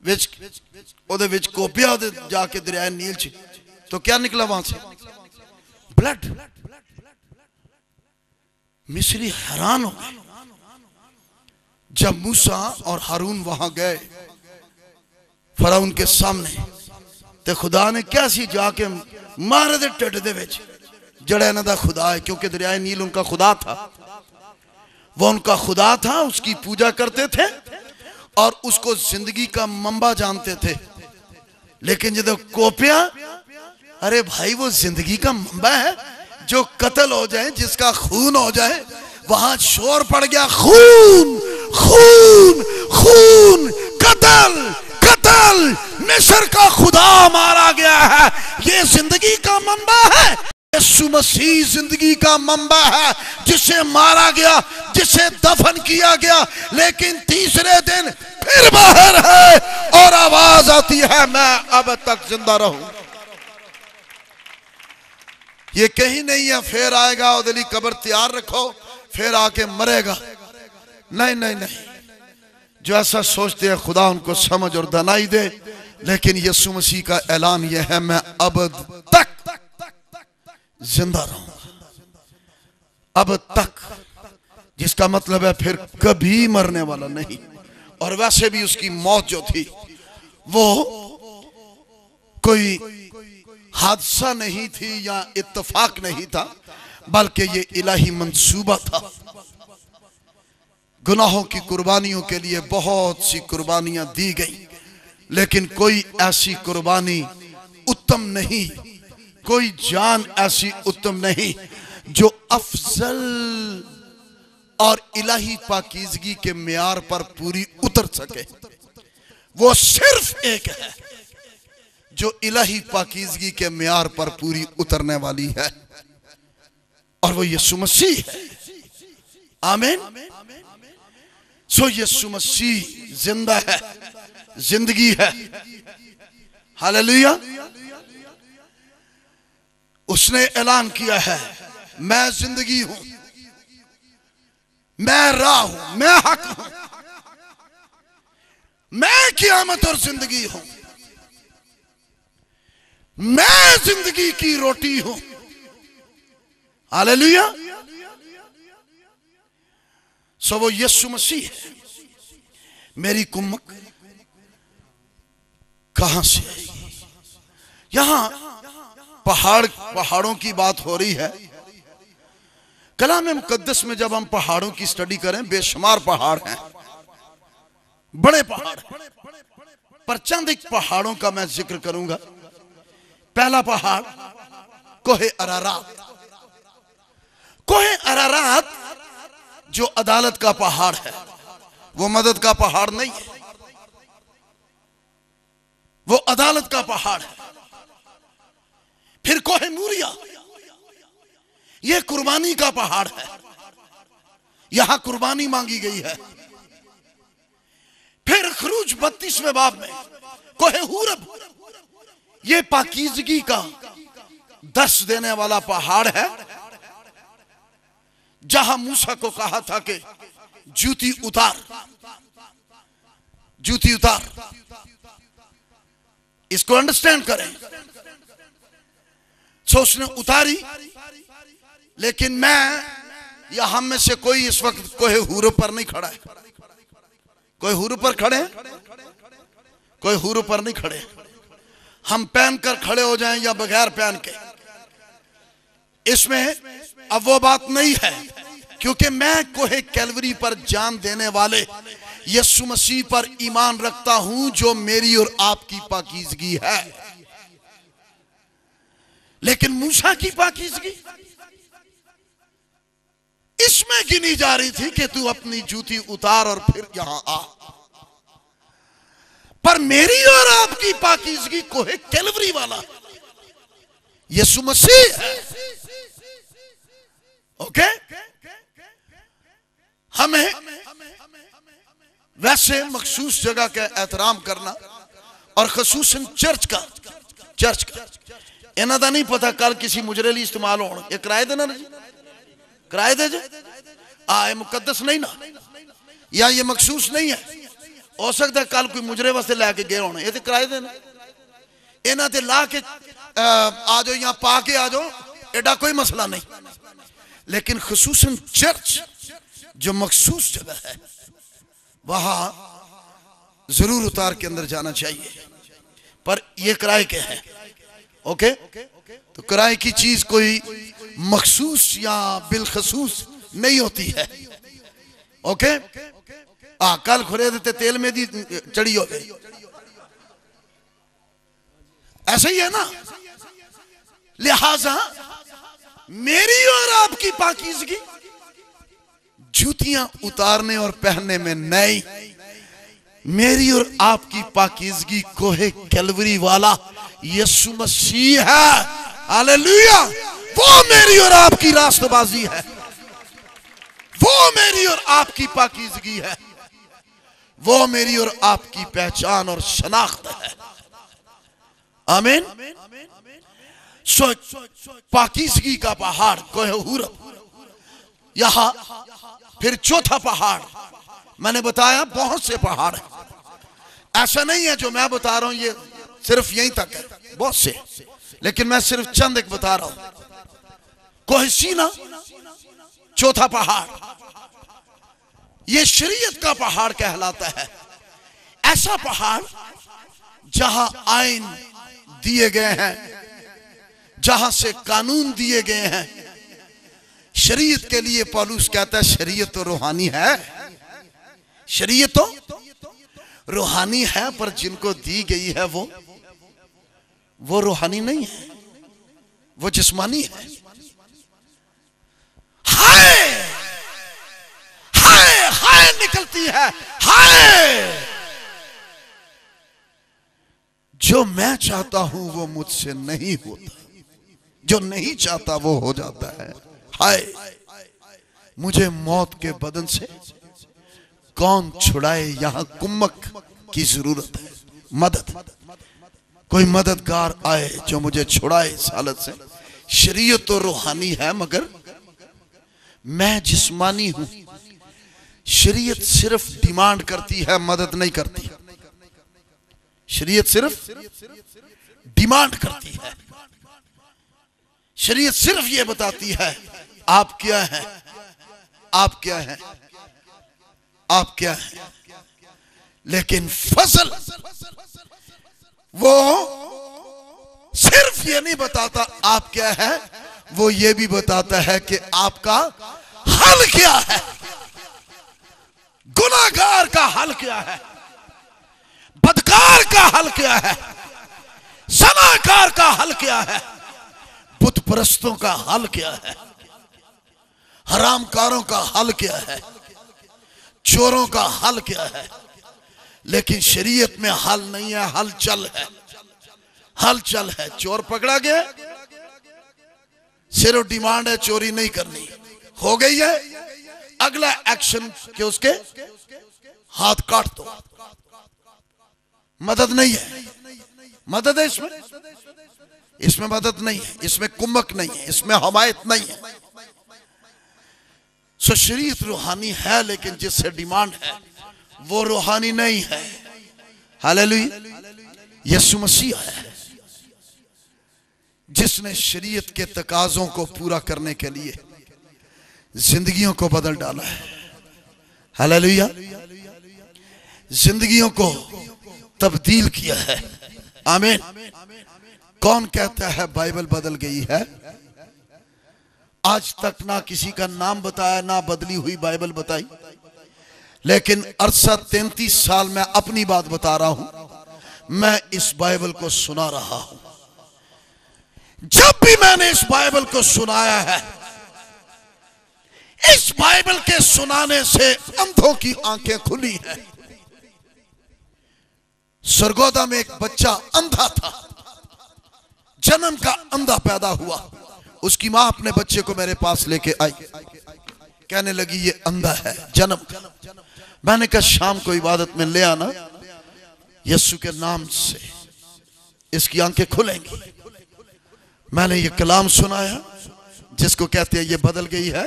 विच ओदे विच कोपिया ओदे जाके दरिया नील च, तो क्या निकला वहां से? ब्लड। मिस्री हैरान हो गए जब मूसा और हारून वहां गए फराउन के सामने, ते खुदा ने क्या सी जाके मारे दे टिड दे विच जड़ा इन्हां दा खुदा है, क्योंकि दरिया नील उनका खुदा था, वो उनका खुदा था, उसकी पूजा करते थे और उसको जिंदगी का मंबा जानते थे। लेकिन जब कोपिया, अरे भाई वो जिंदगी का मंबा है, जो कत्ल हो जाए, जिसका खून हो जाए, वहां शोर पड़ गया, खून खून खून, कत्ल कत्ल, मिस्र का खुदा मारा गया है। ये जिंदगी का मंबा है। यीशु मसीह जिंदगी का मंबा है, जिसे मारा गया, जिसे दफन किया गया, लेकिन तीसरे दिन फिर बाहर है और आवाज आती है, मैं अब तक जिंदा रहूं। ये कहीं नहीं है फिर आएगा और दिली कब्र तैयार रखो फिर आके मरेगा। नहीं नहीं नहीं, जो ऐसा सोचते हैं खुदा उनको समझ और दनाई दे। लेकिन यीशु मसीह का ऐलान यह है, मैं अब तक जिंदा रहूंगा, अब तक, जिसका मतलब है फिर कभी मरने वाला नहीं। और वैसे भी उसकी मौत जो थी वो कोई हादसा नहीं थी या इत्तेफाक नहीं था, बल्कि ये इलाही मंसूबा था। गुनाहों की कुर्बानियों के लिए बहुत सी कुर्बानियां दी गई, लेकिन कोई ऐसी कुर्बानी उत्तम नहीं, कोई जान ऐसी उत्तम नहीं जो अफजल और इलाही पाकीज़गी के मेयार पर पूरी उतर सके। वो सिर्फ एक है जो इलाही पाकीज़गी के मेयार पर पूरी उतरने वाली है, और वो यीशु मसीह है। आमीन। सो यीशु मसीह जिंदा है, जिंदगी है। हालेलुया। उसने ऐलान किया है, मैं जिंदगी हूं, मैं राह हूं, मैं हक हूं, मैं क़यामत और जिंदगी हूं, मैं जिंदगी की रोटी हूं। हालेलुया। सो वो यीशु मसीह है। मेरी कुम्मक कहां से आएगी? यहां पहाड़ों की बात हो रही है। कलाम मुकद्दस में जब हम पहाड़ों की स्टडी करें, बेशुमार पहाड़ हैं, बड़े पहाड़ हैं, पर चंद एक पहाड़ों का मैं जिक्र करूंगा। पहला पहाड़ कोहे अरारात। कोहे अरारात जो अदालत का पहाड़ है, वो मदद का पहाड़ नहीं है, वो अदालत का पहाड़ है। फिर कोहे मूरिया, ये कुर्बानी का पहाड़ है, यहां कुर्बानी मांगी गई है। फिर खरूज 32वें बाब में कोहे हुरब, ये पाकीज़गी का दर्श देने वाला पहाड़ है, जहां मूसा को कहा था कि जूती उतार, जूती उतार। इसको अंडरस्टैंड करें। सो उसने उतारी, लेकिन मैं या हम में से कोई इस वक्त कोहे हुर पर नहीं खड़ा है। कोई हुर पर खड़े हैं? कोई हुर पर नहीं खड़े। हम पहन कर खड़े हो जाएं या बगैर पहन के, इसमें अब वो बात नहीं है, क्योंकि मैं कोहे कैलवरी पर जान देने वाले यीशु मसीह पर ईमान रखता हूं, जो मेरी और आपकी पाकीज़गी है। लेकिन मूसा की पाकीज़गी इसमें गिनी जा रही थी कि तू अपनी जूती उतार और फिर यहां आ। पर मेरी और आपकी पाकीज़गी कोहे कैलवरी वाला यीशु मसीह है। ओके, हमें वैसे मखसूस जगह का एहतराम करना, और खसूसन चर्च का इन्हां दा नहीं पता कल किसी मुजरे लिए इस्तेमाल होना। ये किराए देना जी, किराए दे जे। ये मुकद्दस नहीं ना, या ये मखसूस नहीं है। हो सकता है कल कोई मुजरे वास्ते लैके गए होने, ये तो किराए देने, इन्हां ते ला के आ जाओ या पा के आ जाओ, एडा कोई मसला नहीं। लेकिन खुसूसन चर्च जो मखसूस जगह है वहां जरूर उतार के अंदर जाना चाहिए, पर ये किराए के हैं। ओके, तो किराए की चीज कोई मखसूस या बिलखसूस नहीं होती है। ओके, कल खुरे देते तेल में दी चढ़ी हो गई, ऐसा ही है ना। लिहाजा मेरी और आपकी पाकीज़गी जूतियां उतारने और पहनने में नहीं, मेरी और आपकी पाकीज़गी कोहे कैलवरी वाला यीशु मसीह है। हालेलुया, वो मेरी और आपकी रास्तबाजी है, वो मेरी और आपकी पाकीज़गी है, वो मेरी और आपकी पहचान और शनाख्त है। आमीन। सो पाकीज़गी का पहाड़ कोहे हुरब, यहां फिर चौथा पहाड़ मैंने बताया, बहुत से पहाड़ हैं, ऐसा नहीं है जो मैं बता रहा हूं ये सिर्फ यहीं तक है, बहुत से, लेकिन मैं सिर्फ चंद एक बता रहा हूं। कोहे सीना चौथा पहाड़, ये शरीयत का पहाड़ कहलाता है। ऐसा पहाड़ जहां आइन दिए गए हैं, जहां से कानून दिए गए हैं। शरीयत के लिए पौलुस कहता है शरीयत तो रूहानी है, शरीयत तो रूहानी है, पर जिनको दी गई है वो रूहानी नहीं है, वो जिस्मानी है। हाय हाय हाय निकलती है, हाय। जो मैं चाहता हूं वो मुझसे नहीं होता, जो नहीं चाहता वो हो जाता है। हाय, मुझे मौत के बदन से कौन छुड़ाए, यहां कुम्मक की जरूरत है, मदद, कोई मददगार आए जो मुझे छुड़ाए इस हालत से। शरीयत तो रूहानी है मगर मैं जिस्मानी हूं। शरीयत सिर्फ डिमांड करती है, मदद नहीं करती। शरीयत सिर्फ डिमांड करती है, शरीयत सिर्फ ये बताती है आप क्या हैं, आप क्या हैं, आप क्या हैं। लेकिन फजल वो सिर्फ ये नहीं बताता आप क्या है, वो ये भी बताता है कि आपका हल क्या है, गुनाहगार का हल क्या है, बदकार का हल क्या है, सनाकार का हल क्या है, बुत परस्तों का हल क्या है, हरामकारों का हल क्या है, चोरों का हल क्या है। लेकिन शरीयत में हल नहीं है, हलचल है, हलचल है। चोर पकड़ा गया, सिर्फ डिमांड है चोरी नहीं करनी, हो गई है, अगला एक्शन के उसके हाथ काट दो। मदद नहीं है, मदद है इसमें, इसमें मदद नहीं है, इसमें कुम्मक नहीं है, इसमें हमायत नहीं है। सो शरीयत रूहानी है, लेकिन जिससे डिमांड है वो रूहानी नहीं है। हालेलुया, यीशु मसीह है जिसने शरीयत के तकाजों को पूरा करने के लिए जिंदगियों को बदल डाला है। हालेलुया, जिंदगियों को तब्दील किया है। आमीन। कौन कहता है बाइबल बदल गई है? आज तक ना किसी का नाम बताया, ना बदली हुई बाइबल बताई, लेकिन अरसा 33 साल में अपनी बात बता रहा हूं। मैं इस बाइबल को सुना रहा हूं, जब भी मैंने इस बाइबल को सुनाया है, इस बाइबल के सुनाने से अंधों की आंखें खुली हैं। सरगोदा में एक बच्चा अंधा था, जन्म का अंधा पैदा हुआ। उसकी मां अपने बच्चे को मेरे पास लेके आई, कहने लगी ये अंधा है जन्म का। मैंने कहा शाम को इबादत में ले आना, यीशु के नाम से इसकी आंखें खुलेंगी। मैंने ये कलाम सुनाया जिसको कहते हैं ये बदल गई है।